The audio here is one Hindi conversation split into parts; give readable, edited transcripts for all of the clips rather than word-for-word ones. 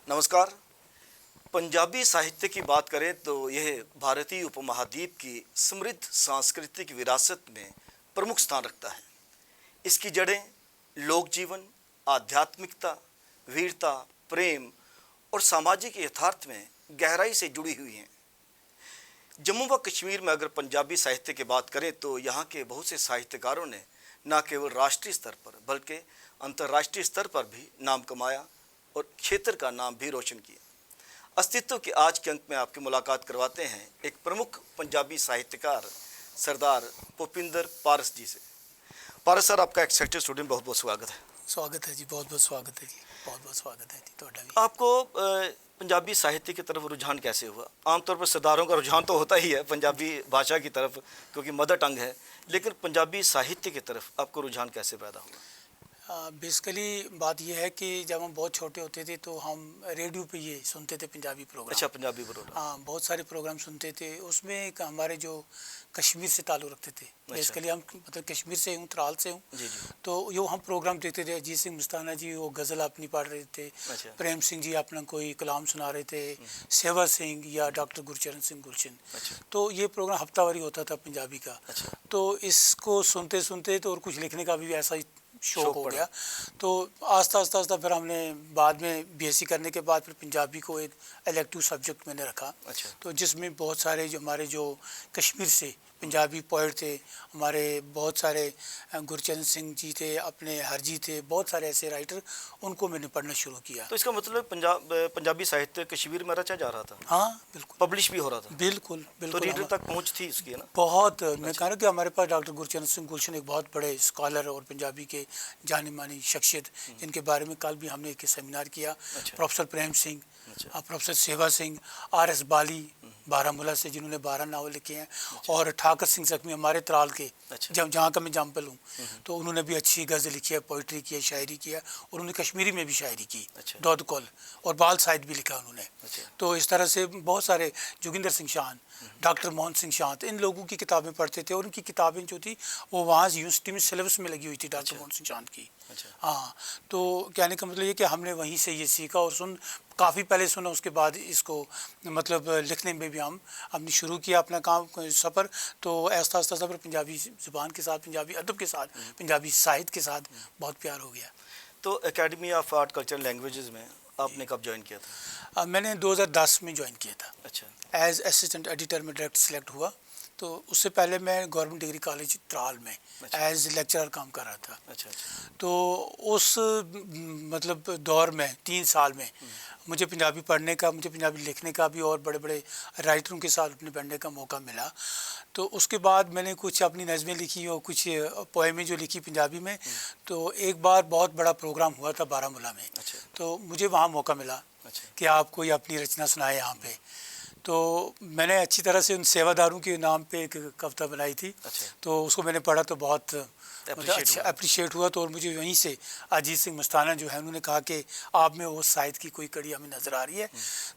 नमस्कार। पंजाबी साहित्य की बात करें तो यह भारतीय उपमहाद्वीप की समृद्ध सांस्कृतिक विरासत में प्रमुख स्थान रखता है। इसकी जड़ें लोक जीवन, आध्यात्मिकता, वीरता, प्रेम और सामाजिक यथार्थ में गहराई से जुड़ी हुई हैं। जम्मू व कश्मीर में अगर पंजाबी साहित्य की बात करें तो यहाँ के बहुत से साहित्यकारों ने न केवल राष्ट्रीय स्तर पर बल्कि अंतर्राष्ट्रीय स्तर पर भी नाम कमाया और क्षेत्र का नाम भी रोशन किया। अस्तित्व के आज के अंक में आपकी मुलाकात करवाते हैं एक प्रमुख पंजाबी साहित्यकार सरदार भुपिंदर पारस जी से। पारस सर, आपका एक्सेक्टिव स्टूडेंट बहुत बहुत स्वागत है। स्वागत है जी, बहुत बहुत स्वागत है जी, बहुत बहुत स्वागत है जी। ਤੁਹਾਡਾ भी। आपको पंजाबी साहित्य की तरफ रुझान कैसे हुआ? आमतौर पर सरदारों का रुझान तो होता ही है पंजाबी भाषा की तरफ, क्योंकि मदर टंग है, लेकिन पंजाबी साहित्य की तरफ आपको रुझान कैसे पैदा हुआ? बेसिकली बात यह है कि जब हम बहुत छोटे होते थे तो हम रेडियो पे ये सुनते थे पंजाबी प्रोग्राम। अच्छा, पंजाबी प्रोग्राम। हाँ, बहुत सारे प्रोग्राम सुनते थे। उसमें एक हमारे जो कश्मीर से ताल्लुक़ रखते थे। बेसिकली हम मतलब कश्मीर से हूँ, त्राल से हूँ। तो यो हम प्रोग्राम देखते थे। अजीत सिंह मस्ताना जी वो गज़ल अपनी पढ़ रहे थे। प्रेम सिंह जी अपना कोई कलाम सुना रहे थे। सेवा सिंह या डॉक्टर गुरचरण सिंह गुलशन। तो ये प्रोग्राम हफ्तावारी होता था पंजाबी का। तो इसको सुनते सुनते तो और कुछ लिखने का भी ऐसा ही शौक हो गया। तो आस्ता फिर हमने बाद में बीएससी करने के बाद फिर पंजाबी को एक इलेक्टिव सब्जेक्ट मैंने रखा। तो जिसमें बहुत सारे जो हमारे जो कश्मीर से पंजाबी पोइट थे, हमारे बहुत सारे गुरचरण सिंह जी थे, अपने हरजी थे, बहुत सारे ऐसे राइटर, उनको मैंने पढ़ना शुरू किया। तो इसका मतलब पंजाबी साहित्य कश्मीर में रचा जा रहा था? हाँ बिल्कुल, पब्लिश भी हो रहा था? बिल्कुल बिल्कुल। तो रीडर तक पहुँच थी इसकी, है ना? बहुत। मैं कह रहा हूँ कि हमारे पास डॉक्टर गुरचरण सिंह गुलशन एक बहुत बड़े स्कॉलर और पंजाबी के जानी मानी शख्सियत, जिनके बारे में कल भी हमने एक सेमिनार किया। प्रोफेसर प्रेम सिंह, प्रोफेसर सेवा सिंह, आर.एस. बाली बारामूला से, जिन्होंने 12 नावल लिखे हैं, और ठाकर सिंह जख्मी हमारे त्राल के, जहाँ का मैं जम्पल हूँ, तो उन्होंने भी अच्छी गज़ल लिखी है, पोइट्री की है, शायरी की है, और उन्होंने कश्मीरी में भी शायरी की, दौद कौल, और बाल साहित्य भी लिखा उन्होंने। तो इस तरह से बहुत सारे, जोगिंदर सिंह शान, डॉक्टर मोहन सिंह शांत, इन लोगों की किताबें पढ़ते थे, और उनकी किताबें जो थी वो वहाँ यूनिवर्सिटी में सिलेबस में लगी हुई थी, डॉक्टर मोहन सिंह शांत की। हाँ, तो कहने का मतलब ये कि हमने वहीं से ये सीखा और काफ़ी पहले सुना, उसके बाद इसको मतलब लिखने में भी हमने शुरू किया अपना काम सफ़र। तो आस्ता आस्ता सफ़र पंजाबी ज़ुबान के साथ, पंजाबी अदब के साथ, पंजाबी साहित्य के साथ बहुत प्यार हो गया। तो academy of art culture languages में आपने कब ज्वाइन किया था? मैंने 2010 में ज्वाइन किया था। अच्छा। एज असिस्टेंट एडिटर में डायरेक्ट सिलेक्ट हुआ। तो उससे पहले मैं गवर्नमेंट डिग्री कॉलेज त्राल में एज लेक्चरर काम कर रहा था। अच्छा। तो उस मतलब दौर में 3 साल में मुझे पंजाबी पढ़ने का, मुझे पंजाबी लिखने का भी, और बड़े बड़े राइटरों के साथ अपने पढ़ने का मौका मिला। तो उसके बाद मैंने कुछ अपनी नज़में लिखी और कुछ पोएमें जो लिखी पंजाबी में। तो एक बार बहुत बड़ा प्रोग्राम हुआ था बारामूला में। तो मुझे वहाँ मौका मिला कि आप कोई अपनी रचना सुनाए यहाँ पे। तो मैंने अच्छी तरह से उन सेवादारों के नाम पे एक कविता बनाई थी। तो उसको मैंने पढ़ा तो बहुत अच्छा अप्रिशिएट हुआ। तो और मुझे वहीं से अजीत सिंह मस्ताना जो है, उन्होंने कहा कि आप में वो साहित्य की कोई कड़ी हमें नज़र आ रही है,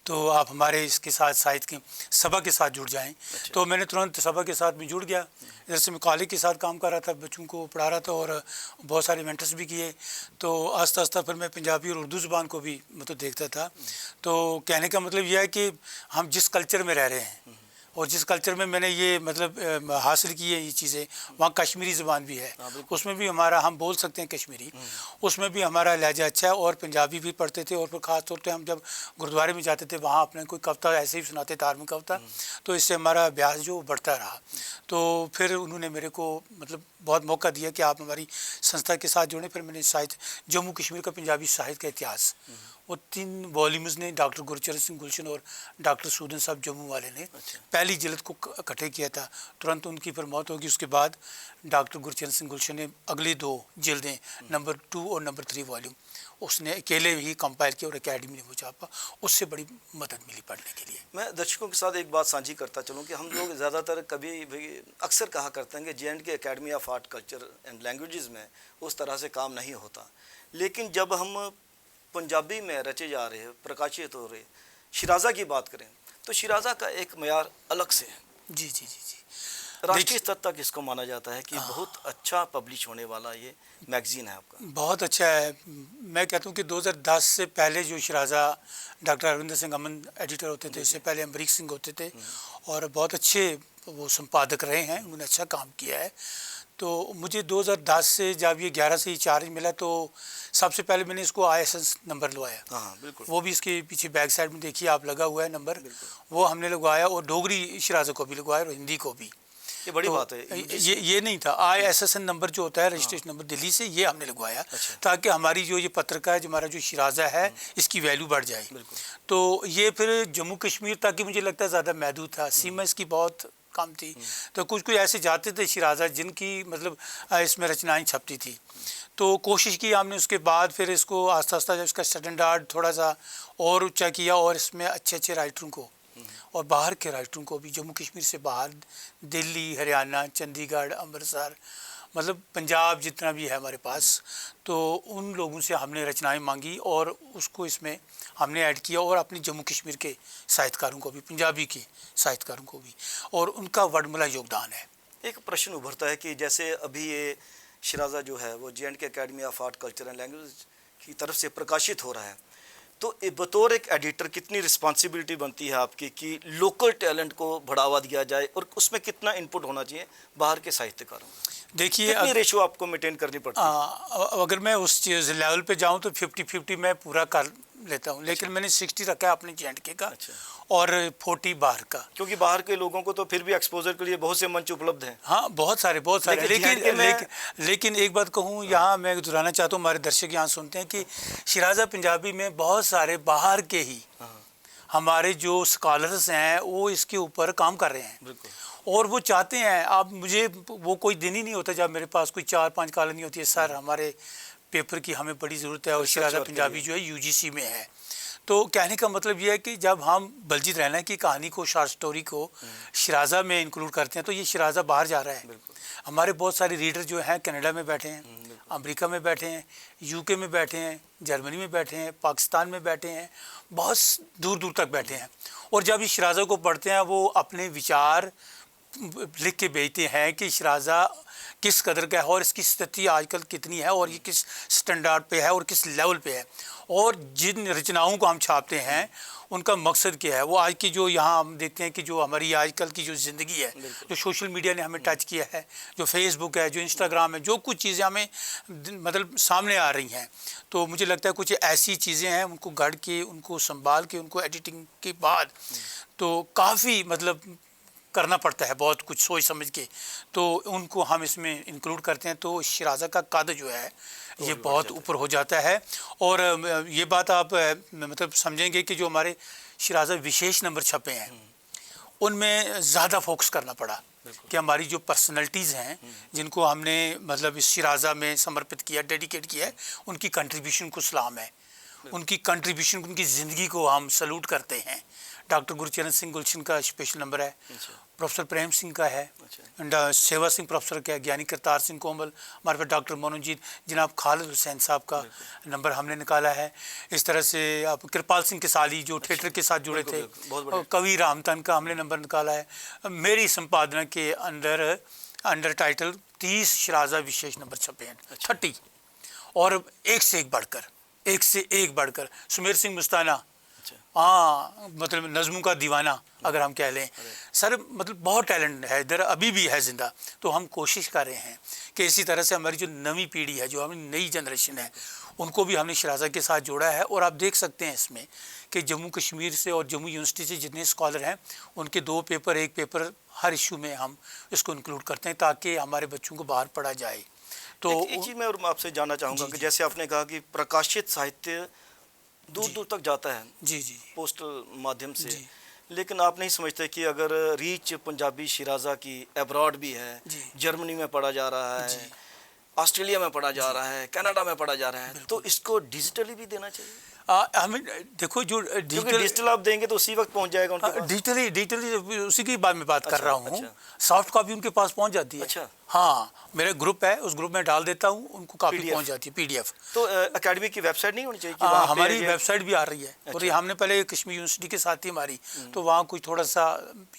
तो आप हमारे इसके साथ साहित्य के सभा के साथ जुड़ जाएं। तो मैंने तुरंत सभा के साथ में जुड़ गया। इधर से मैं कॉलेज के साथ काम कर रहा था, बच्चों को पढ़ा रहा था, और बहुत सारे इवेंट्स भी किए। तो आस्ता आस्ता फिर मैं पंजाबी और उर्दू ज़ुबान को भी मतलब देखता था। तो कहने का मतलब यह है कि हम जिस कल्चर में रह रहे हैं और जिस कल्चर में मैंने ये मतलब हासिल की है ये चीज़ें, वहाँ कश्मीरी ज़ुबान भी है, उसमें भी हमारा, हम बोल सकते हैं कश्मीरी, उसमें भी हमारा लहजा अच्छा है। और पंजाबी भी पढ़ते थे, और फिर ख़ास तौर पे हम जब गुरुद्वारे में जाते थे, वहाँ अपने कोई कविता ऐसे ही सुनाते, धार्मिक कविता, तो इससे हमारा अभ्यास जो बढ़ता रहा। तो फिर उन्होंने मेरे को मतलब बहुत मौका दिया कि आप हमारी संस्था के साथ जुड़ें। फिर मैंने साहित्य, जम्मू कश्मीर का पंजाबी साहित्य का इतिहास, वो 3 वॉल्यूम्स ने डॉक्टर गुरचरण सिंह गुलशन और डॉक्टर सूदन साहब जम्मू वाले ने पहली जिल्द को इकट्ठे किया था। तुरंत उनकी फिर मौत होगी। उसके बाद डॉक्टर गुरचरण सिंह गुलशन ने अगली 2 जिल्दें, नंबर 2 और नंबर 3 वॉल्यूम, उसने अकेले ही कंपाइल किया और एकेडमी ने वो छापा। उससे बड़ी मदद मिली पढ़ने के लिए। मैं दर्शकों के साथ एक बात साझी करता चलूँ कि हम लोग ज़्यादातर कभी भी अक्सर कहा करते हैं कि J&K academy of art culture and languages में उस तरह से काम नहीं होता। लेकिन जब हम पंजाबी में रचे जा रहे, प्रकाशित हो रहे शिराज़ा की बात करें, तो शिराज़ा का एक मयार अलग से है। जी जी जी जी। राष्ट्रीय स्तर तक इसको माना जाता है कि बहुत अच्छा पब्लिश होने वाला ये मैगजीन है आपका। बहुत अच्छा है। मैं कहता हूँ कि 2010 से पहले जो शराजा डॉक्टर अरविंदर सिंह अमन एडिटर होते थे, इससे पहले अमरीक सिंह होते थे और बहुत अच्छे वो संपादक रहे हैं, उन्होंने अच्छा काम किया है। तो मुझे 2010 से जब ये 11 से चार्ज मिला तो सबसे पहले मैंने इसको ISS नंबर लगवाया। हाँ बिल्कुल। वो भी इसके पीछे बैक साइड में देखिए आप लगा हुआ है नंबर, वो हमने लगवाया और डोगरी शराजा को भी लगवाया और हिंदी को भी। ये बड़ी तो बात है। ये नहीं था, ISSN नंबर जो होता है रजिस्ट्रेशन नंबर दिल्ली से, ये हमने लगवाया ताकि हमारी जो ये पत्रिका है, जो हमारा जो शराजा है, इसकी वैल्यू बढ़ जाए। तो ये फिर जम्मू कश्मीर तक ही मुझे लगता है ज़्यादा महदूद था, सीमा इसकी बहुत कम थी। तो कुछ ऐसे जाते थे शराजा जिनकी मतलब इसमें रचनाएं छपती थी। तो कोशिश की हमने, उसके बाद फिर इसको आस्ता आस्ता जब इसका स्टैंडर्ड थोड़ा सा और ऊंचा किया और इसमें अच्छे अच्छे राइटरों को और बाहर के राइटरों को भी, जम्मू कश्मीर से बाहर दिल्ली, हरियाणा, चंडीगढ़, अमृतसर, मतलब पंजाब जितना भी है हमारे पास, तो उन लोगों से हमने रचनाएं मांगी और उसको इसमें हमने ऐड किया और अपने जम्मू कश्मीर के साहित्यकारों को भी, पंजाबी के साहित्यकारों को भी, और उनका वर्णमाला योगदान है। एक प्रश्न उभरता है कि जैसे अभी ये शराजा जो है वो J&K academy of art culture and language की तरफ से प्रकाशित हो रहा है, तो बतौर एक एडिटर कितनी रिस्पॉन्सिबिलिटी बनती है आपकी कि लोकल टैलेंट को बढ़ावा दिया जाए और उसमें कितना इनपुट होना चाहिए बाहर के साहित्यकारों? देखिए, कितनी रेशो आपको मेंटेन करनी पड़ती है? अगर मैं उस चीज़ लेवल पे जाऊं तो 50-50 मैं पूरा कर लेता हूं, लेकिन मैंने 60 रखा है अपने J&K का और 40 बाहर का, क्योंकि बाहर के लोगों को तो फिर भी एक्सपोजर के लिए बहुत से मंच उपलब्ध हैं। हाँ, बहुत सारे लेकिन एक बात कहूँ यहाँ मैं दोहराना चाहता हूँ, हमारे दर्शक यहाँ सुनते हैं कि शराजा पंजाबी में बहुत सारे बाहर के ही हमारे जो स्कॉलर्स हैं वो इसके ऊपर काम कर रहे हैं और वो चाहते हैं। अब मुझे वो कोई दिन ही नहीं होता जब मेरे पास कोई 4-5 कॉलम नहीं होती है, सर हमारे पेपर की हमें बड़ी ज़रूरत है और शराजा पंजाबी जो है UGC में है। तो कहने का मतलब ये है कि जब हम बलजीत रैना की कहानी को, शॉर्ट स्टोरी को शराजा में इंक्लूड करते हैं तो ये शराजा बाहर जा रहा है। हमारे बहुत सारे रीडर जो हैं कनाडा में बैठे हैं, अमेरिका में बैठे हैं, UK में बैठे हैं, जर्मनी में बैठे हैं, पाकिस्तान में बैठे हैं, बहुत दूर दूर तक बैठे हैं। और जब इस शराजा को पढ़ते हैं वो अपने विचार लिख के भेजते हैं कि शराजा किस कदर का है और इसकी स्थिति आजकल कितनी है और ये किस स्टैंडर्ड पे है और किस लेवल पे है, और जिन रचनाओं को हम छापते हैं उनका मकसद क्या है। वो आज की जो यहाँ हम देखते हैं कि जो हमारी आजकल की जो ज़िंदगी है, जो सोशल मीडिया ने हमें टच किया है, जो फेसबुक है, जो इंस्टाग्राम है, जो कुछ चीज़ें हमें मतलब सामने आ रही हैं, तो मुझे लगता है कुछ ऐसी चीज़ें हैं उनको गढ़ के, उनको संभाल के, उनको एडिटिंग के बाद तो काफ़ी मतलब करना पड़ता है, बहुत कुछ सोच समझ के, तो उनको हम इसमें इंक्लूड करते हैं। तो शराजा का कद जो है ये बहुत ऊपर हो जाता है। और ये बात आप मतलब समझेंगे कि जो हमारे शराजा विशेष नंबर छपे हैं उनमें ज़्यादा फोकस करना पड़ा कि हमारी जो पर्सनैलिटीज़ हैं जिनको हमने मतलब इस शराजा में समर्पित किया, डेडिकेट किया है, उनकी कंट्रीब्यूशन को सलाम है, उनकी कंट्रीब्यूशन, उनकी ज़िंदगी को हम सल्यूट करते हैं। डॉक्टर गुरचरण सिंह गुलशन का स्पेशल नंबर है, प्रोफेसर प्रेम सिंह का है, सेवा सिंह प्रोफेसर का है, ज्ञानी करतार सिंह कोमल, हमारे पास डॉक्टर मनोजीत, जनाब खालिद हुसैन साहब का नंबर हमने निकाला है। इस तरह से आप कृपाल सिंह किसाली जो थिएटर के साथ जुड़े थे, कवि रामतन का हमने नंबर निकाला है। मेरी संपादना के अंडर टाइटल 30 शराजा विशेष नंबर छपे हैं, 30, और एक से एक बढ़कर सुमेर सिंह मुस्ताना, हाँ मतलब नज़्मों का दीवाना अगर हम कह लें, सर मतलब बहुत टैलेंट है इधर, अभी भी है ज़िंदा। तो हम कोशिश कर रहे हैं कि इसी तरह से हमारी जो नवी पीढ़ी है, जो हमारी नई जनरेशन है, उनको भी हमने शराजा के साथ जोड़ा है। और आप देख सकते हैं इसमें कि जम्मू कश्मीर से और जम्मू यूनिवर्सिटी से जितने स्कॉलर हैं उनके 2 पेपर, 1 पेपर हर इशू में हम इसको इंक्लूड करते हैं ताकि हमारे बच्चों को बाहर पढ़ा जाए। तो एक चीज़ मैं और आपसे जानना चाहूँगा कि जैसे आपने कहा कि प्रकाशित साहित्य दूर दूर तक जाता है जी पोस्टल माध्यम से, लेकिन आप नहीं समझते कि अगर रीच पंजाबी शराजा की अब्रॉड भी है, जर्मनी में पढ़ा जा रहा है, ऑस्ट्रेलिया में पढ़ा जा रहा है, कनाडा में पढ़ा जा रहा है, तो इसको डिजिटली भी देना चाहिए? हमें देखो जो डिजिटल आप देंगे तो उसी वक्त पहुंच जाएगा उनके पास। डिजिटली उसी की बात में बात कर रहा हूँ। सॉफ्ट कॉपी उनके पास पहुंच जाती है। अच्छा। हाँ, मेरा ग्रुप है, उस ग्रुप में डाल देता हूँ, उनको काफ़ी PDF? पहुँच जाती है PDF। तो एकेडमी की वेबसाइट नहीं होनी चाहिए कि वहाँ पे हमारी ये- वेबसाइट भी आ रही है। और ये हमने पहले कश्मीर यूनिवर्सिटी के साथ ही हमारी, तो वहाँ कुछ थोड़ा सा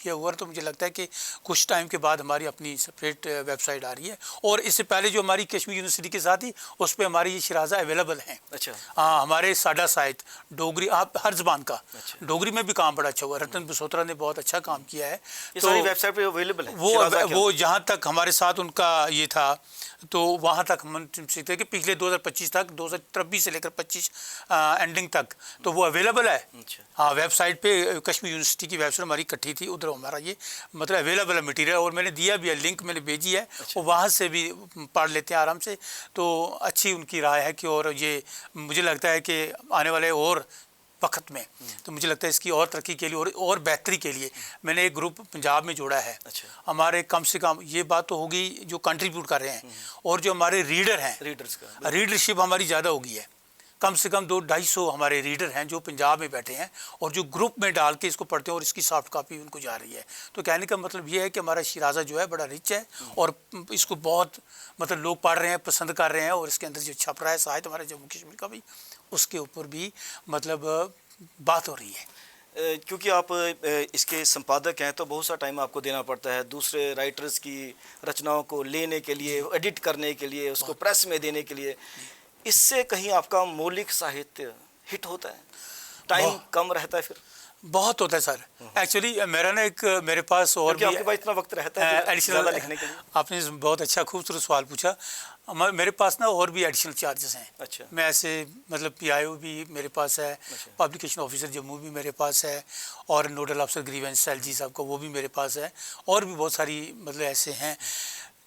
ये हुआ, तो मुझे लगता है कि कुछ टाइम के बाद हमारी अपनी सेपरेट वेबसाइट आ रही है। और इससे पहले जो हमारी कश्मीर यूनिवर्सिटी के साथ ही, उस पर हमारी ये शराजा अवेलेबल हैं। अच्छा। हाँ, हमारे साडा साहित्य डोगरी, आप हर ज़बान का, अच्छा। डोगरी में भी काम बड़ा अच्छा हुआ। रतन बसोत्रा ने बहुत अच्छा काम किया है। ये सारी वेबसाइट पे अवेलेबल है शिराज़ा के वो जहाँ तक हमारे साथ उनका ये था, तो वहाँ तक हम सीखते कि पिछले 2025 तक, 2023 से लेकर 25 एंडिंग तक, तो वो अवेलेबल है। अच्छा। हाँ, वेबसाइट पे कश्मीर यूनिवर्सिटी की वेबसाइट हमारी इकट्ठी थी, उधर हमारा ये मतलब अवेलेबल है मटेरियल। और मैंने दिया भी है, लिंक मैंने भेजी है। वो वहाँ से भी पढ़ लेते हैं आराम से। तो अच्छी उनकी राय है कि, और ये मुझे लगता है कि आने वाले और वक्त में, तो मुझे लगता है इसकी और तरक्की के लिए और बेहतरी के लिए मैंने एक ग्रुप पंजाब में जोड़ा है। अच्छा। हमारे कम से कम ये बात तो होगी जो कंट्रीब्यूट कर रहे हैं, और जो हमारे रीडर हैं, रीडर्स का रीडरशिप हमारी ज़्यादा होगी है। कम से कम 200-250 हमारे रीडर हैं जो पंजाब में बैठे हैं, और जो ग्रुप में डाल के इसको पढ़ते हैं, और इसकी सॉफ्ट कॉपी उनको जा रही है। तो कहने का मतलब ये है कि हमारा शिराज़ा जो है बड़ा रिच है, और इसको बहुत मतलब लोग पढ़ रहे हैं, पसंद कर रहे हैं। और इसके अंदर जो छप रहा है साहित्य हमारे जम्मू कश्मीर का भी, उसके ऊपर भी मतलब बात हो रही है। क्योंकि आप इसके संपादक हैं, तो बहुत सा टाइम आपको देना पड़ता है दूसरे राइटर्स की रचनाओं को लेने के लिए, एडिट करने के लिए, उसको प्रेस में देने के लिए। इससे कहीं आपका मौलिक साहित्य हिट होता है? टाइम कम रहता है फिर? बहुत होता है सर। एक्चुअली मेरा ना एक, मेरे पास और भी आपके पास इतना वक्त रहता है एडिशनल लिखने के लिए? आपने बहुत अच्छा खूबसूरत सवाल पूछा। मेरे पास ना और भी एडिशनल चार्जेस हैं। अच्छा। मैं ऐसे मतलब PIO भी मेरे पास है, अच्छा। पब्लिकेशन ऑफिसर जम्मू भी मेरे पास है, और नोडल अफसर ग्रीवेंस SLG साहब का वो भी मेरे पास है। और भी बहुत सारी मतलब ऐसे हैं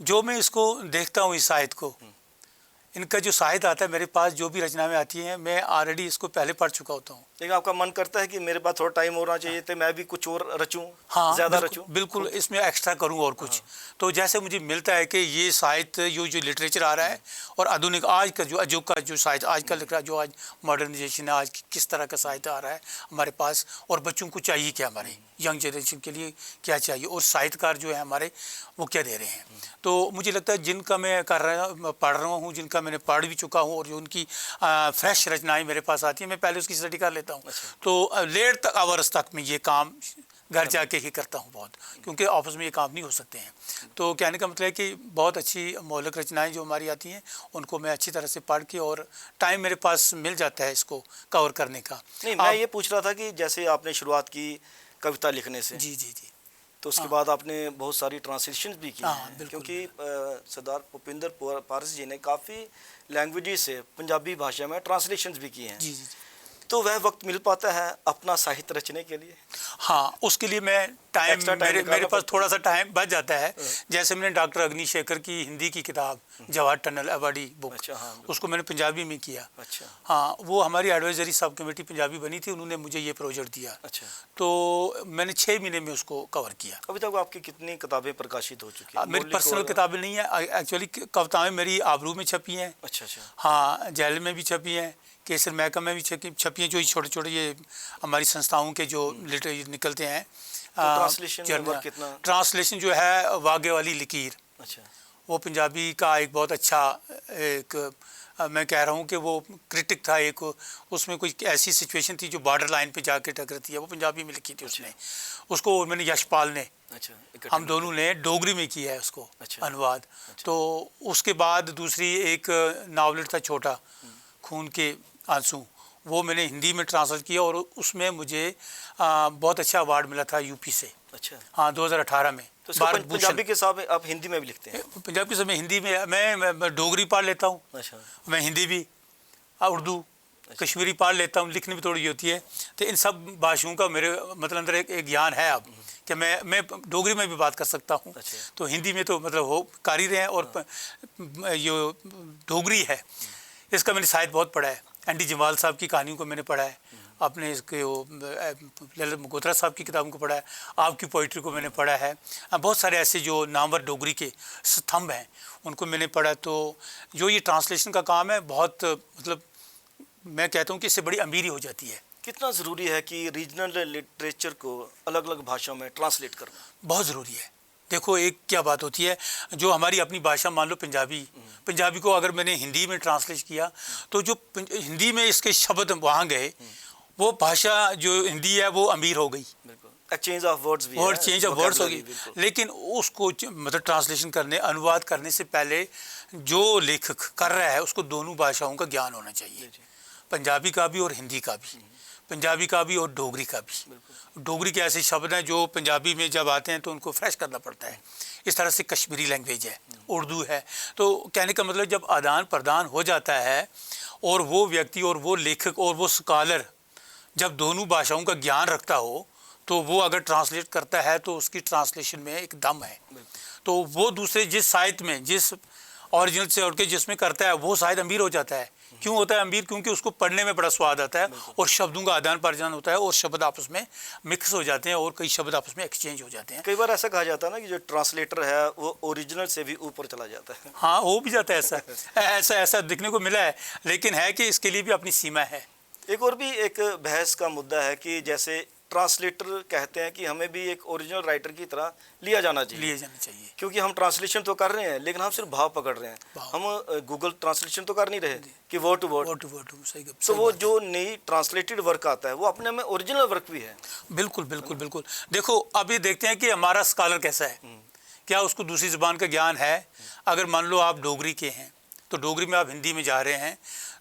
जो मैं इसको देखता हूँ, इस साहित्य को, इनका जो साहित्य आता है मेरे पास, जो भी रचनाएं आती हैं, मैं ऑलरेडी इसको पहले पढ़ चुका होता हूँ। लेकिन आपका मन करता है कि मेरे पास थोड़ा टाइम होना चाहिए, तो मैं भी कुछ और रचूं, हाँ, ज़्यादा बिल्कुल, रचूं, बिल्कुल इसमें एक्स्ट्रा करूँ और कुछ। तो जैसे मुझे मिलता है कि ये साहित्य, जो लिटरेचर आ रहा है, और आधुनिक आज का जो अजोग का जो साहित्य आज का लिख रहा है, जो आज मॉडर्नाइजेशन है, आज किस तरह का साहित्य आ रहा है हमारे पास, और बच्चों को चाहिए क्या, हमारे यंग जनरेशन के लिए क्या चाहिए, और साहित्यकार जो है हमारे वो क्या दे रहे हैं। तो मुझे लगता है जिनका मैं पढ़ रहा हूँ, जिनका मैंने पढ़ भी चुका हूँ, और जो उनकी फ्रेश रचनाएँ मेरे पास आती हैं, मैं पहले उसकी स्टडी कर लेता हूँ। तो लेट तक आवर्स तक मैं ये काम घर जाके ही करता हूँ बहुत, क्योंकि ऑफिस में ये काम नहीं हो सकते हैं। तो कहने का मतलब है कि बहुत अच्छी मौलिक रचनाएं जो हमारी आती हैं, उनको मैं अच्छी तरह से पढ़ के, और टाइम मेरे पास मिल जाता है इसको कवर करने का। नहीं, मैं ये पूछ रहा था कि जैसे आपने शुरुआत की कविता लिखने से, जी जी जी, तो उसके बाद आपने बहुत सारी ट्रांसलेशंस भी की हैं, क्योंकि सरदार भूपिंदर पारस जी ने काफ़ी लैंग्वेजेस से पंजाबी भाषा में ट्रांसलेशंस भी की हैं। जी जी। तो वह वक्त मिल पाता है अपना साहित्य रचने के लिए? हाँ, उसके लिए मैं टाइम, मेरे पास थोड़ा सा टाइम बच जाता है। जैसे मैंने डॉक्टर अग्निशेखर की हिंदी की किताब जवाहर टनल अवार्डी बुक, अच्छा, हाँ, उसको मैंने पंजाबी में किया। अच्छा। हाँ, वो हमारी एडवाइजरी सब कमेटी पंजाबी बनी थी, उन्होंने मुझे ये प्रोजेक्ट दिया। अच्छा। तो मैंने 6 महीने में उसको कवर किया। अभी तक आपकी कितनी किताबें प्रकाशित हो चुकी हैं? मेरी पर्सनल किताबें नहीं है एक्चुअली, कविताएं मेरी आबरू में छपी हैं। अच्छा अच्छा। हाँ, जैल में भी छपी हैं, केसर महकम में भी छपी हैं, जो छोटे छोटे ये हमारी संस्थाओं के जो लिटरेचर निकलते हैं। ट्रांसलेशन जो है वागे वाली लकीर, अच्छा, वो पंजाबी का एक बहुत अच्छा एक, मैं कह रहा हूँ कि वो क्रिटिक था एक, उसमें कोई ऐसी सिचुएशन थी जो बॉर्डर लाइन पे जाके टकराती है, वो पंजाबी में लिखी थी उसने। उसको मैंने यशपाल ने, हम दोनों ने डोगरी में किया है उसको अनुवाद। तो उसके बाद दूसरी एक नावलेट था छोटा, खून के आंसू, वो मैंने हिंदी में ट्रांसलेट किया, और उसमें मुझे बहुत अच्छा अवार्ड मिला था यूपी से। अच्छा। हाँ, 2018 में। तो पंजाबी के साथ आप हिंदी में भी लिखते हैं? पंजाबी से मैं हिंदी में, मैं डोगरी पढ़ लेता हूँ। अच्छा। मैं हिंदी भी, उर्दू, कश्मीरी पढ़ लेता हूँ, लिखनी भी थोड़ी होती है। तो इन सब भाषाओं का मेरे मतलब अंदर एक ज्ञान है अब, कि मैं डोगरी में भी बात कर सकता हूँ। अच्छा। तो हिंदी में तो मतलब हो कर ही रहे हैं, और जो डोगरी है इसका मैंने साहित्य बहुत पढ़ा है। एंडी जमाल साहब की कहानियों को मैंने पढ़ा है, अपने इसके ललित मगोत्रा साहब की किताबों को पढ़ा है, आपकी पोइट्री को मैंने पढ़ा है। बहुत सारे ऐसे जो नामवर डोगरी के स्तंभ हैं उनको मैंने पढ़ा। तो जो ये ट्रांसलेशन का काम है, बहुत मतलब मैं कहता हूँ कि इससे बड़ी अमीरी हो जाती है। कितना ज़रूरी है कि रीजनल लिटरेचर को अलग अलग भाषाओं में ट्रांसलेट करना? बहुत ज़रूरी है। देखो एक क्या बात होती है, जो हमारी अपनी भाषा मान लो पंजाबी को अगर मैंने हिंदी में ट्रांसलेट किया तो जो हिंदी में इसके शब्द वहाँ गए, वो भाषा जो हिंदी है वो अमीर हो गई, चेंज ऑफ वर्ड्स भी वर्ड है, चेंज ऑफ वर्ड्स होगी। vocabulary, लेकिन उसको मतलब ट्रांसलेशन करने, अनुवाद करने से पहले जो लेखक कर रहा है उसको दोनों भाषाओं का ज्ञान होना चाहिए, पंजाबी का भी और हिंदी का भी, पंजाबी का भी और डोगरी का भी। डोगरी के ऐसे शब्द हैं जो पंजाबी में जब आते हैं तो उनको फ्रेश करना पड़ता है। इस तरह से कश्मीरी लैंग्वेज है, उर्दू है। तो कहने का मतलब जब आदान प्रदान हो जाता है और वो व्यक्ति और वो लेखक और वो स्कॉलर जब दोनों भाषाओं का ज्ञान रखता हो तो वो अगर ट्रांसलेट करता है तो उसकी ट्रांसलेशन में एक दम है। तो वो दूसरे जिस साहित्य में, जिस ओरिजिनल से और के जिसमें करता है वो शायद अमीर हो जाता है। क्यों होता है अमीर? क्योंकि उसको पढ़ने में बड़ा स्वाद आता है और शब्दों का आदान प्रदान होता है और शब्द आपस में मिक्स हो जाते हैं और कई शब्द आपस में एक्सचेंज हो जाते हैं। कई बार ऐसा कहा जाता है ना कि जो ट्रांसलेटर है वो ओरिजिनल से भी ऊपर चला जाता है। हाँ, हो भी जाता है ऐसा दिखने को मिला है, लेकिन है कि इसके लिए भी अपनी सीमा है। एक और भी एक बहस का मुद्दा है कि जैसे ट्रांसलेटर कहते हैं कि हमें भी एक ओरिजिनल राइटर की तरह लिया जाना चाहिए, क्योंकि हम ट्रांसलेशन तो कर रहे हैं लेकिन हम सिर्फ भाव पकड़ रहे हैं, हम गूगल ट्रांसलेशन तो कर नहीं रहे कि वर्ड टू वर्ड। तो वो जो नई ट्रांसलेटेड वर्क आता है वो अपने में ओरिजिनल वर्क भी है। बिल्कुल बिल्कुल बिल्कुल। देखो अब ये देखते हैं कि हमारा स्कॉलर कैसा है, क्या उसको दूसरी ज़बान का ज्ञान है। अगर मान लो आप डोगरी के हैं तो डोगरी में आप हिंदी में जा रहे हैं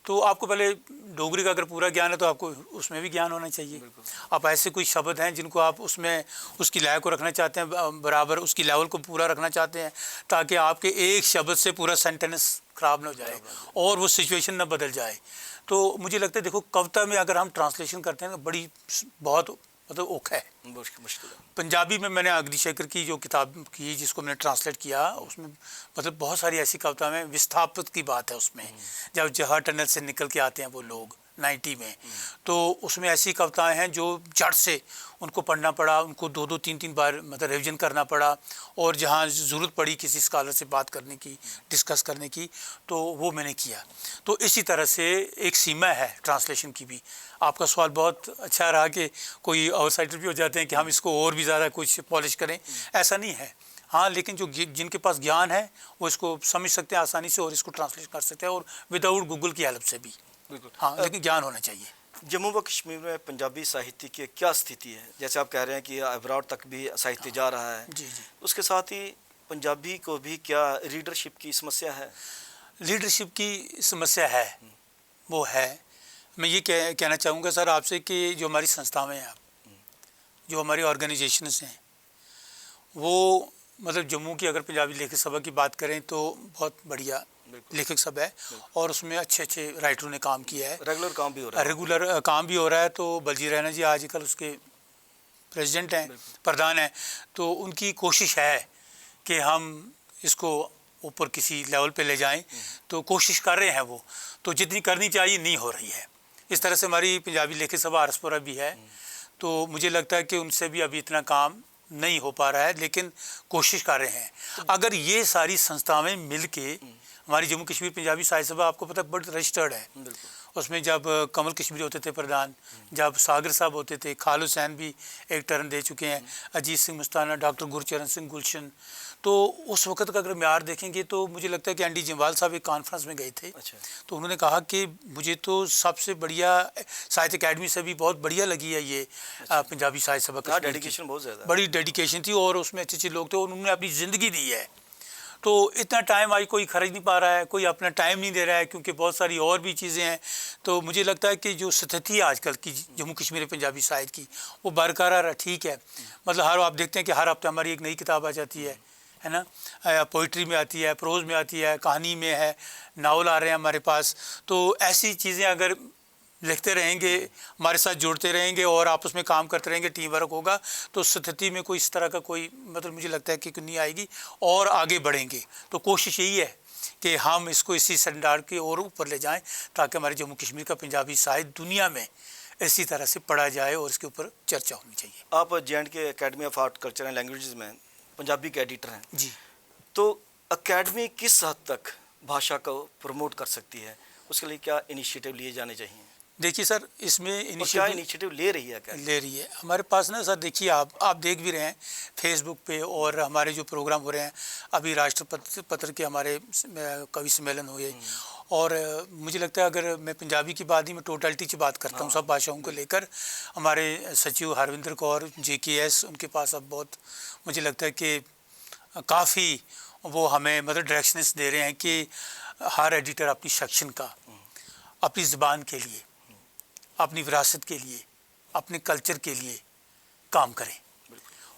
तो आपको पहले डोगरी का अगर पूरा ज्ञान है तो आपको उसमें भी ज्ञान होना चाहिए। आप ऐसे कोई शब्द हैं जिनको आप उसमें उसकी लय को रखना चाहते हैं, बराबर उसकी लेवल को पूरा रखना चाहते हैं, ताकि आपके एक शब्द से पूरा सेंटेंस ख़राब ना हो जाए और वो सिचुएशन ना बदल जाए। तो मुझे लगता है देखो कविता में अगर हम ट्रांसलेशन करते हैं तो बड़ी बहुत मतलब औखा है, मुश्किल है। पंजाबी में मैंने अग्निशेखर की जो किताब की जिसको मैंने ट्रांसलेट किया उसमें मतलब बहुत सारी ऐसी कविता में विस्थापित की बात है। उसमें जब जवाहर टनल से निकल के आते हैं वो लोग 90 में, तो उसमें ऐसी कविताएं हैं जो जड़ से उनको पढ़ना पड़ा, उनको 2-3 बार मतलब रिवीजन करना पड़ा, और जहाँ ज़रूरत पड़ी किसी स्कॉलर से बात करने की, डिस्कस करने की, तो वो मैंने किया। तो इसी तरह से एक सीमा है ट्रांसलेशन की भी। आपका सवाल बहुत अच्छा रहा कि कोई आउटसाइडर भी हो जाते हैं कि हम इसको और भी ज़्यादा कुछ पॉलिश करें, ऐसा नहीं है। हाँ, लेकिन जो जिनके पास ज्ञान है वो इसको समझ सकते हैं आसानी से और इसको ट्रांसलेट कर सकते हैं, और विदाउट गूगल की हेल्प से भी। हाँ, लेकिन ज्ञान होना चाहिए। जम्मू व कश्मीर में पंजाबी साहित्य की क्या स्थिति है? जैसे आप कह रहे हैं कि अब्रॉड तक भी साहित्य जा रहा है, जी जी। उसके साथ ही पंजाबी को भी क्या रीडरशिप की समस्या है? लीडरशिप की समस्या है, वो है। मैं ये कहना चाहूँगा सर आपसे कि जो हमारी संस्थाएं हैं, जो हमारी ऑर्गेनाइजेशंस हैं, वो मतलब जम्मू की अगर पंजाबी लेखक सभा की बात करें तो बहुत बढ़िया लेखक सब है और उसमें अच्छे अच्छे राइटरों ने काम किया है। रेगुलर काम भी हो रहा है। रेगुलर काम भी हो रहा है। तो बलजीत राणा जी आजकल उसके प्रेसिडेंट हैं, प्रधान हैं। तो उनकी कोशिश है कि हम इसको ऊपर किसी लेवल पे ले जाएं, तो कोशिश कर रहे हैं वो। तो जितनी करनी चाहिए नहीं हो रही है। इस तरह से हमारी पंजाबी लेखक सभा आरसपुरा भी है, तो मुझे लगता है कि उनसे भी अभी इतना काम नहीं हो पा रहा है, लेकिन कोशिश कर रहे हैं। अगर ये सारी संस्थाएं मिल के, हमारी जम्मू कश्मीर पंजाबी साहित्य सभा आपको पता है बड़ी रजिस्टर्ड है। उसमें जब कमल कश्मीरी होते थे प्रधान, जब सागर साहब होते थे, खाल हुसैन भी एक टर्न दे चुके हैं, अजीत सिंह मुस्ताना, डॉक्टर गुरचरण सिंह गुलशन। तो उस वक्त का अगर म्यार देखेंगे तो मुझे लगता है कि एन डी जिम्वाल साहब एक कॉन्फ्रेंस में गए थे। तो उन्होंने कहा कि मुझे तो सबसे बढ़िया साहित्य अकेडमी से भी बहुत बढ़िया लगी है ये पंजाबी साहित्य सभा का। डेडिकेशन बहुत ज़्यादा, बड़ी डेडिकेशन थी और उसमें अच्छे अच्छे लोग थे और उन्होंने अपनी ज़िंदगी दी है। तो इतना टाइम आज कोई खर्च नहीं पा रहा है, कोई अपना टाइम नहीं दे रहा है, क्योंकि बहुत सारी और भी चीज़ें हैं। तो मुझे लगता है कि जो स्थिति है आजकल की जम्मू कश्मीर पंजाबी साहित्य की, वो बरकरार है, ठीक है। मतलब हर आप देखते हैं कि हर हफ्ते हमारी एक नई किताब आ जाती है ना, पोइट्री में आती है, प्रोज़ में आती है, कहानी में है, नावल आ रहे हैं हमारे पास। तो ऐसी चीज़ें अगर लिखते रहेंगे, हमारे साथ जुड़ते रहेंगे और आपस में काम करते रहेंगे, टीम वर्क होगा, तो स्थिति में कोई इस तरह का कोई मतलब मुझे लगता है कि नहीं आएगी और आगे बढ़ेंगे। तो कोशिश यही है कि हम इसको इसी स्टैंडर्ड के और ऊपर ले जाएं, ताकि हमारे जम्मू कश्मीर का पंजाबी साहित्य दुनिया में इसी तरह से पढ़ा जाए और इसके ऊपर चर्चा होनी चाहिए। आप J&K academy of art culture and languages में पंजाबी के एडिटर हैं जी। तो अकेडमी किस हद तक भाषा को प्रमोट कर सकती है? उसके लिए क्या इनिशिएटिव लिए जाने चाहिए? देखिए सर, इसमें और क्या इनिशिएटिव ले रही है अकेडमी? ले रही है हमारे पास ना सर। देखिए आप देख भी रहे हैं फेसबुक पे, और हमारे जो प्रोग्राम हो रहे हैं, अभी राष्ट्रपति पत्र के हमारे कवि सम्मेलन हुए, और मुझे लगता है अगर मैं पंजाबी की बात ही, मैं टोटलिटी की बात करता हूँ सब भाषाओं को लेकर, हमारे सचिव हरविंदर कौर JKS, उनके पास अब बहुत मुझे लगता है कि काफ़ी वो हमें मतलब डायरेक्शंस दे रहे हैं कि हर एडिटर अपनी सेक्शन का अपनी ज़बान के लिए, अपनी विरासत के लिए, अपने कल्चर के लिए काम करें।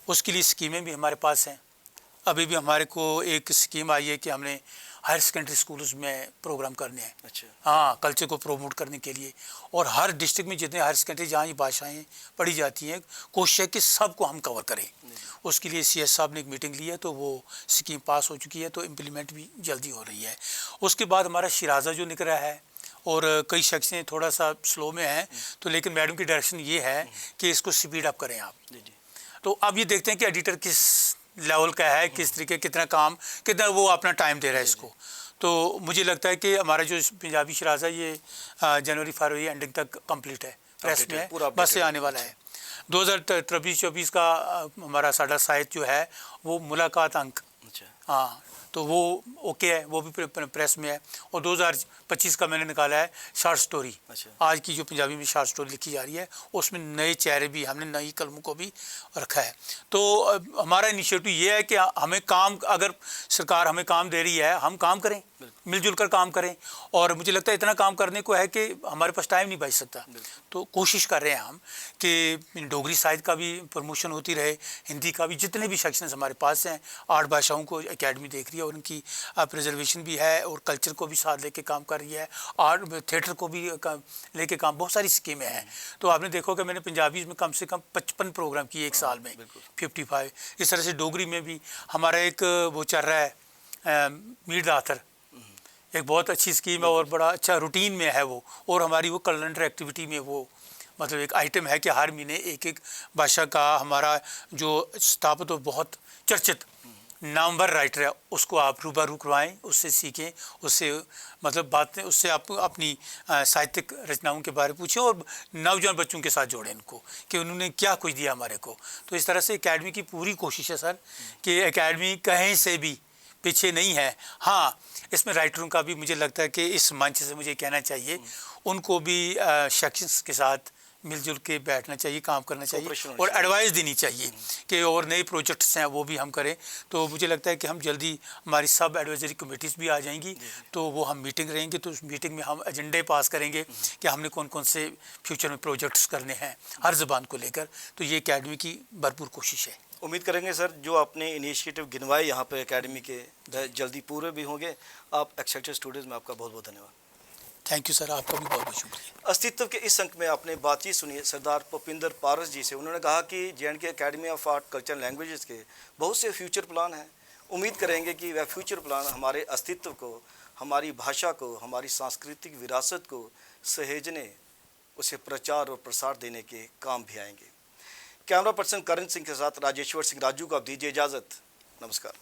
उसके लिए स्कीमें भी हमारे पास हैं। अभी भी हमारे को एक स्कीम आई है कि हमने हायर सेकेंडरी स्कूल्स में प्रोग्राम करने हैं। अच्छा। हाँ, कल्चर को प्रोमोट करने के लिए, और हर डिस्ट्रिक्ट में जितने हायर सेकेंडरी जहाँ ये भाषाएँ पढ़ी जाती हैं, कोशिश है कि सबको हम कवर करें। उसके लिए CS साहब ने एक मीटिंग ली है, तो वो स्कीम पास हो चुकी है, तो इम्प्लीमेंट भी जल्दी हो रही है। उसके बाद हमारा शिराजा जो निकल रहा है, और कई सेक्शन थोड़ा सा स्लो में हैं, तो लेकिन मैडम की डायरेक्शन ये है कि इसको स्पीड अप करें आप। तो अब ये देखते हैं कि एडिटर किस लेवल का है, किस तरीके, कितना काम, कितना वो अपना टाइम दे रहा है इसको। तो मुझे लगता है कि हमारा जो पंजाबी शिराजा ये जनवरी-फरवरी एंडिंग तक कंप्लीट है, प्रेस में है, बस से आने वाला है। 2023-24 का हमारा साडा साहित्य जो है वो मुलाकात अंक, हाँ, तो वो ओके है, वो भी प्रेस में है। और 2025 का मैंने निकाला है शॉर्ट स्टोरी। आज की जो पंजाबी में शॉर्ट स्टोरी लिखी जा रही है, उसमें नए चेहरे भी, हमने नई कलमों को भी रखा है। तो हमारा इनिशिएटिव ये है कि हमें काम, अगर सरकार हमें काम दे रही है, हम काम करें, मिलजुल कर काम करें। और मुझे लगता है इतना काम करने को है कि हमारे पास टाइम नहीं बच सकता। तो कोशिश कर रहे हैं हम कि डोगरी साहित्य का भी प्रमोशन होती रहे, हिंदी का भी, जितने भी सेक्शंस हमारे पास हैं, 8 भाषाओं को एकेडमी देख रही है, और उनकी प्रिजर्वेशन भी है, और कल्चर को भी साथ लेके काम कर रही है, आर्ट थिएटर को भी लेके काम, बहुत सारी स्कीमें हैं। तो आपने देखो कि मैंने पंजाबी में कम से कम 55 प्रोग्राम किए एक साल में, 55। इस तरह से डोगरी में भी हमारा एक वो चल रहा है मीर दातर, एक बहुत अच्छी स्कीम है, और बड़ा अच्छा रूटीन में है वो। और हमारी वो कैलेंडर एक्टिविटी में वो मतलब एक आइटम है कि हर महीने एक भाषा का हमारा जो स्थापित और बहुत चर्चित नामवर राइटर है, उसको आप रूबरू करवाएं, उससे सीखें, उससे मतलब बातें, उससे आप अपनी साहित्यिक रचनाओं के बारे में पूछें, और नौजवान बच्चों के साथ जोड़ें इनको कि उन्होंने क्या कुछ दिया हमारे को। तो इस तरह से एकेडमी की पूरी कोशिश है सर कि एकेडमी कहीं से भी पीछे नहीं है। हाँ, इसमें राइटरों का भी मुझे लगता है कि इस मंच से मुझे कहना चाहिए, उनको भी सेक्शंस के साथ मिलजुल के बैठना चाहिए, काम करना चाहिए, और एडवाइस देनी चाहिए कि और नए प्रोजेक्ट्स हैं वो भी हम करें। तो मुझे लगता है कि हम जल्दी, हमारी सब एडवाइजरी कमेटीज़ भी आ जाएंगी, तो वो हम मीटिंग रहेंगे, तो उस मीटिंग में हम एजेंडे पास करेंगे कि हमने कौन कौन से फ्यूचर में प्रोजेक्ट्स करने हैं हर ज़बान को लेकर। तो ये एकेडमी की भरपूर कोशिश है। उम्मीद करेंगे सर जो आपने इनिशिएटिव गिनवाए यहाँ पर एकेडमी के, जल्दी पूरे भी होंगे। आप एक्साइटेड स्टूडेंट्स में आपका बहुत बहुत धन्यवाद। थैंक यू सर, आपका भी बहुत बहुत शुक्रिया। अस्तित्व के इस अंक में आपने बातचीत सुनी सरदार भूपिंदर पारस जी से। उन्होंने कहा कि JNK academy of art culture languages के बहुत से फ्यूचर प्लान हैं। उम्मीद करेंगे कि वह फ्यूचर प्लान हमारे अस्तित्व को, हमारी भाषा को, हमारी सांस्कृतिक विरासत को सहेजने, उसे प्रचार और प्रसार देने के काम भी आएंगे। कैमरा पर्सन करण सिंह के साथ राजेश्वर सिंह राजू को आप दीजिए इजाज़त। नमस्कार।